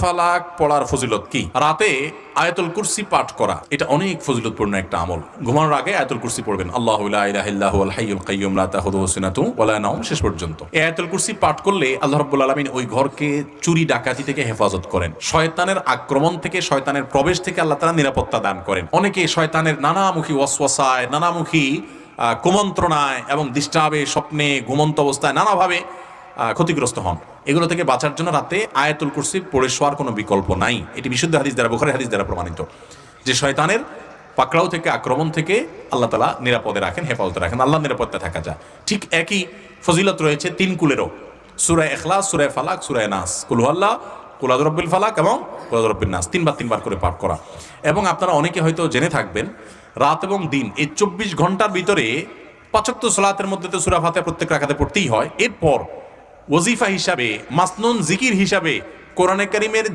ফালাক পড়ার ফজিলত কি? রাতে আয়াতুল কুরসি পাঠ করা এটা অনেক ফজিলতপূর্ণ একটা আমল। ঘুমানোর আগে আয়াতুল কুরসি পড়বেন, আল্লাহু লা ইলাহা ইল্লা হুয়াল হাইয়ুল কাইয়্যুম লা তাখুযুহু সিনাতুন ওয়া লা নাওম, শেষ পর্যন্ত। এই আয়াতুল কুরসি পাঠ করলে আল্লাহ রাব্বুল আলামিন ওই ঘরকে চুরি ডাকাতি থেকে হেফাজত করেন, শয়তানের আক্রমণ থেকে, শয়তানের প্রবেশ থেকে আল্লাহ তাআলা নিরাপত্তা দান করেন। অনেকে শয়তানের নানামুখী ওয়াসওয়াসায়, নানামুখী কুমন্ত্রণায় এবং ডিস্টার্বে, স্বপ্নে, ঘুমন্ত অবস্থায় নানাভাবে ক্ষতিগ্রস্ত হন। এগুলো থেকে বাঁচার জন্য রাতে আয়াতুল কুরসি পড়ে শোয়ার কোনো বিকল্প নাই। এটি বিশুদ্ধ হাদিস দ্বারা, বুখারী হাদিস দ্বারা প্রমাণিত যে শয়তানের পাকড়াও থেকে, আক্রমণ থেকে আল্লাহ তাআলা নিরাপদে রাখেন, হেফাজতে রাখেন, আল্লাহর নিরাপত্তা থাকা যায়। ঠিক একই ফজিলত রয়েছে তিন কুলেরও, সূরা ইখলাস, সূরা ফালাক, সূরা নাস, কুল হুয়াল্লাহ, কুল আউযু বিরাব্বিল ফালাক এবং কুল আউযু বিরাব্বিন নাস, তিনবার করে পাঠ করা। এবং আপনারা অনেকে হয়তো জেনে থাকবেন, রাত এবং দিন এই 24 ঘন্টার ভিতরে 5 ওয়াক্ত সালাতের মধ্যে তো সূরা ফাতিহা প্রত্যেক রাকাতে পড়তেই হয়। এরপর ওয়াজিফা হিসাবে, মাসনুন জিকির হিসাবে কোরআনে কারীমের